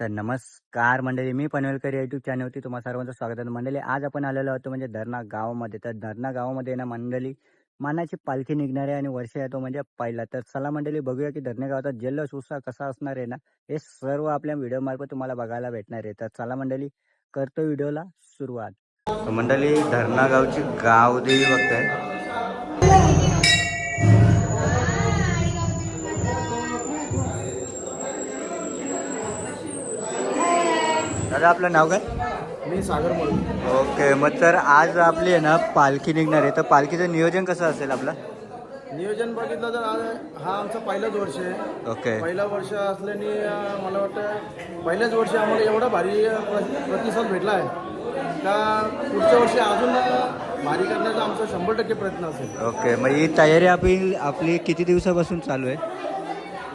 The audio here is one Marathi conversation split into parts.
तर नमस्कार मंडळी, मी पनवेलकर यूट्यूब चॅनलवरती तुम्हा सर्वांचं स्वागत आहे. मंडळी आज आपण आलेलो आहोत म्हणजे धरणा गावामध्ये. तर धरणा गावामध्ये ना मंडळी मानाची पालखी निघणार आहे आणि वर्ष येतो म्हणजे पहिला. तर चला मंडळी बघूया की धरणा गावाचा जल्लोष उत्साह कसा असणार आहे ना, हे सर्व आपल्या व्हिडिओ मार्फत तुम्हाला बघायला भेटणार आहे. तर चला मंडळी करतो व्हिडिओला सुरुवात. मंडळी धरणा गावची गावदेवी बघताय. दादा आपलं नाव काय? मी सागर म्हणून. ओके, मग तर आज आपली आहे ना पालखी निघणार आहे. तर पालखीचं नियोजन कसं असेल आपलं? नियोजन बघितलं तर आज हा आमचं पहिलंच वर्ष आहे. ओके. पहिलं वर्ष असल्याने मला वाटतं पहिल्याच वर्षी आम्हाला एवढा भारी प्रतिसाद भेटला आहे का पुढच्या वर्षी अजून भारी करण्याचा आमचा 100% प्रयत्न असेल. ओके, मग ही तयारी आपली किती दिवसापासून चालू आहे?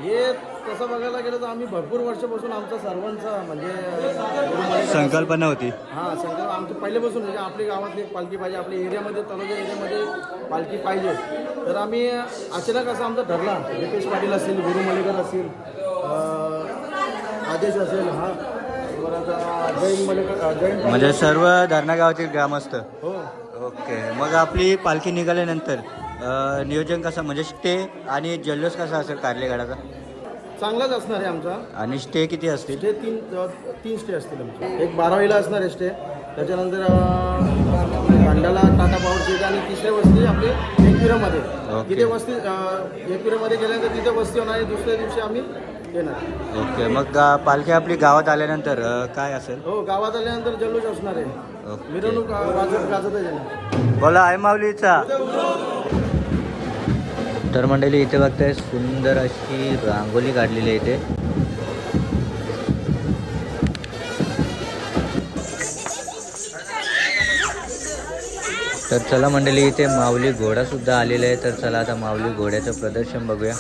हे तसं बघायला गेलं तर आम्ही भरपूर वर्षापासून आमचा सर्वांचा म्हणजे संकल्पना होती. हां संकल्प आमची पहिल्यापासून म्हणजे आपल्या गावातली एक पालखी पाहिजे, आपल्या एरियामध्ये तालुक्या एरियामध्ये पालखी पाहिजे. तर आम्ही अचानक असं आमचा ठरला. दीपेश पाटील असतील, गुरु मल्लिकर असतील, आदेश असेल, हा परत जैन मल्लिकर, जैन म्हणजे सर्व धरणा गावातील ग्रामस्थ. हो. ओके, मग आपली पालखी निघाल्यानंतर नियोजन कसं म्हणजे स्टे आणि जल्लोष कसा असेल कार्लेगडाचा? चांगलाच असणार आहे आमचा. आणि स्टे किती असतील? स्टे तीन स्टे असतील आमचे. एक 12वीला असणार आहे स्टे, त्याच्यानंतर कांडाला टाटा पावर स्टेज आणि तिसऱ्या वस्ती आपली एकविरामध्ये. तिथे वस्ती एकविरामध्ये गेल्यानंतर तिथे वस्ती होणार आहे. दुसऱ्या दिवशी आम्ही येणार. ओके, मग पालखी आपली गावात आल्यानंतर काय असेल? हो, गावात आल्यानंतर जल्लोष असणार आहे. मिरवणूक गाजत येणार. बोला आई माऊलीचा. तर मंडळी इथे बघताय सुंदर अशी रांगोली काढलेली आहे इथे. तर चला मंडळी इथे माऊली घोडा सुद्धा आलेला आहे. तर चला आता माऊली घोड्याचं प्रदर्शन बघूया.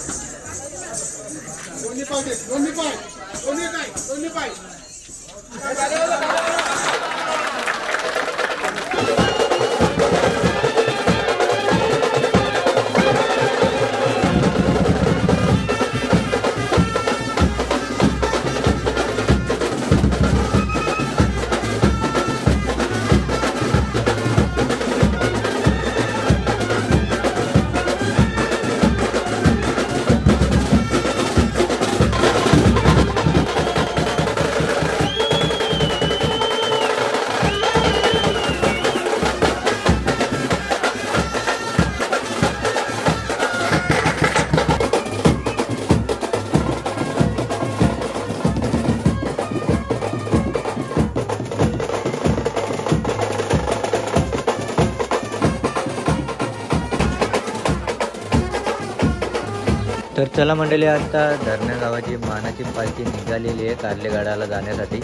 तर चला मंडळी आता धरणा गावाची मानाची पालखी निघालेली आहे कार्लेगडाला जाण्यासाठी.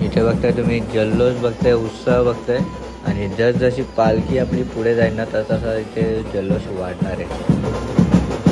इथे बघताय तुम्ही जल्लोष बघताय, उत्साह बघताय आणि जसजशी पालखी आपली पुढे जाईल ना तसा इथे जल्लोष वाढणार आहे.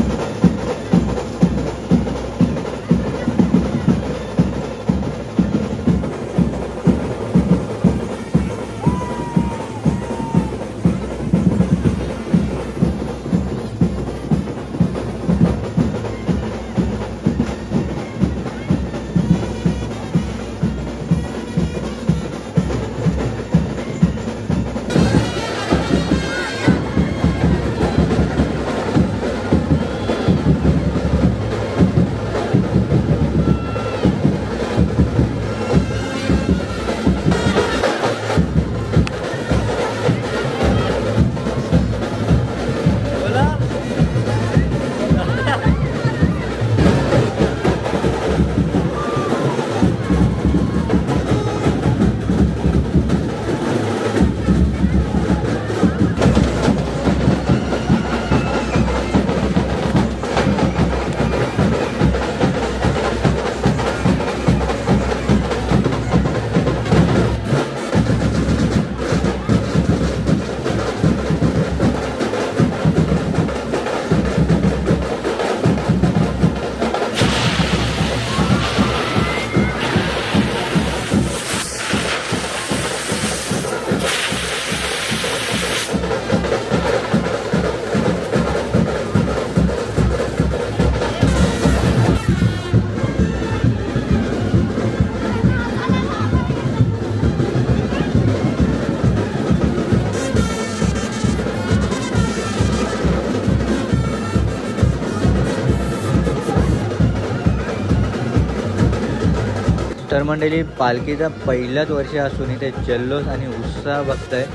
तर मंडळी पालखीचा पहिल्याच वर्ष असून इथे जल्लोष आणि उत्साह बघताय.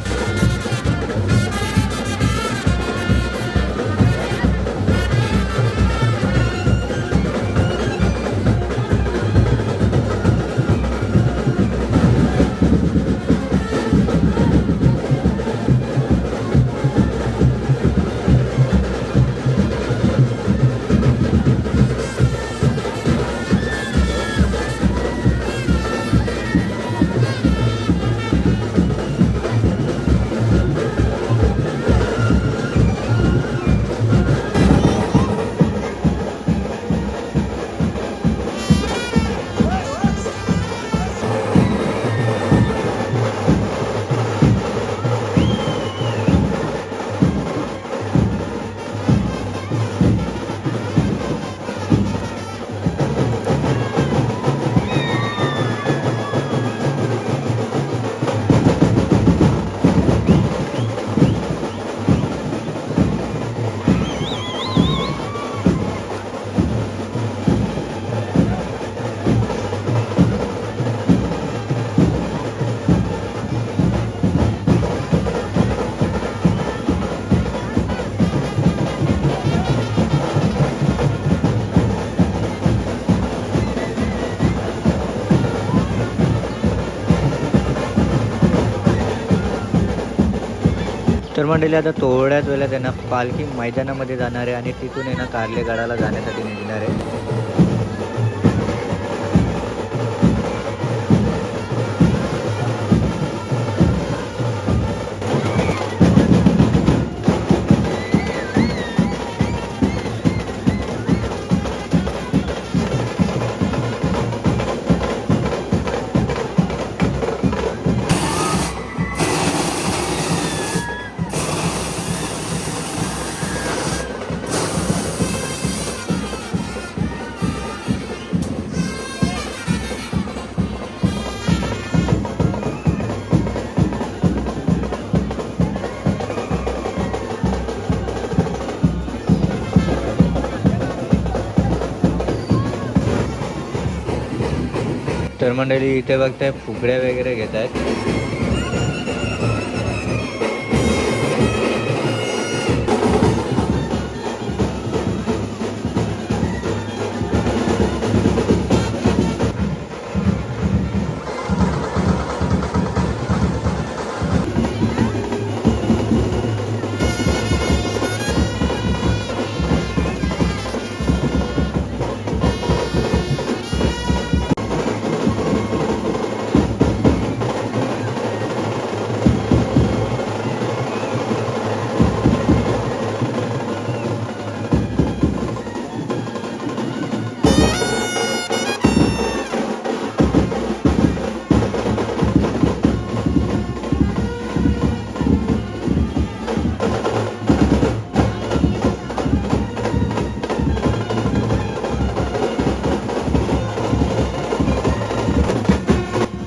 तर मंडळी आता थोड्याच वेळात त्यांना पालखी मैदानामध्ये जाणार आहे आणि तिथून आहे ना कार्लेगडाला जाण्यासाठी निघणार आहे. तर मंडळी इथे बघताय फुगड्या वगैरे घेत आहेत.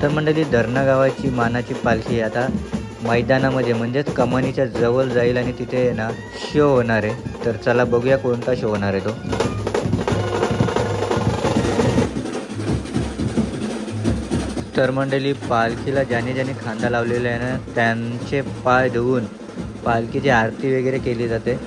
तर मंडळी धरणा गावाची मानाची पालखी आता मैदानामध्ये म्हणजेच कमानीच्या जवळ जाईल आणि तिथे ना शो होणार आहे. तर चला बघूया कोणता शो होणार आहे तो. तर मंडळी पालखीला ज्याने ज्याने खांदा लावलेला आहे ना त्यांचे पाय धुवून पालखीची आरती वगैरे केली जाते.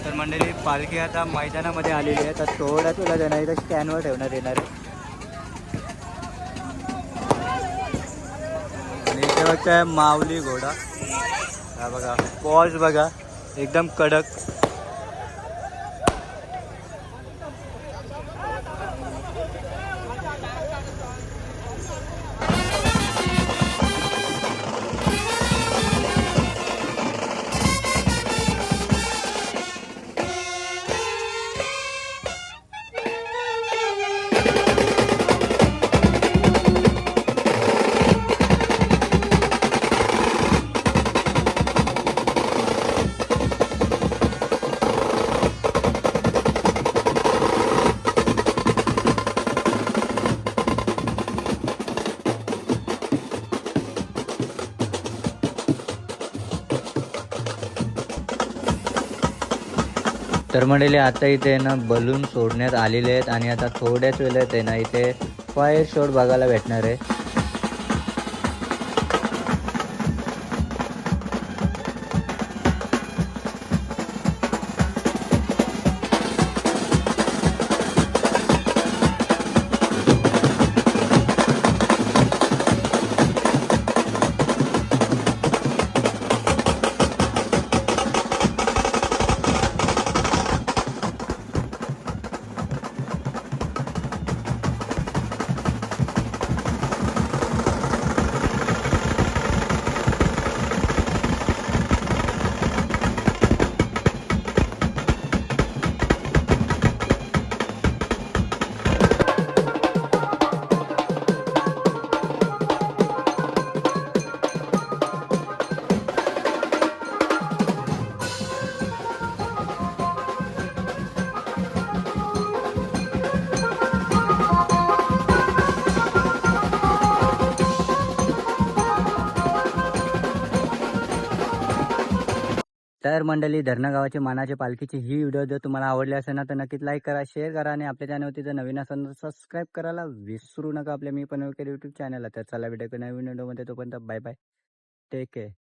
तर मंडळी पालखी आता मैदानामध्ये आलेली आहे. तर थोड्या तुला देणार इथं स्टँडवर ठेवण्यात येणार आहे. आणि इथे बघताय माऊली घोडा. हा बघा पॉज बघा एकदम कडक. तर मंडळी आता इथे ना बलून सोडण्यात आलेले आहेत आणि आता थोड्याच वेळात आहे ना इथे फायर शॉट बघायला भेटणार आहे. तर मंडळी धरणा गावाची मानाची पालखीची ही व्हिडिओ जर तुम्हाला आवडली असेल ना तर नक्कीच लाईक करा, शेअर करा आणि आपल्या चॅनलवरती जर नवीन असेल तर सबस्क्राईब करायला विसरू नका आपल्या मी पनवेलकर यूट्यूब चॅनलला. तर चला भेटूया नवीन व्हिडिओमध्ये, तोपर्यंत बाय बाय, टेक केअर.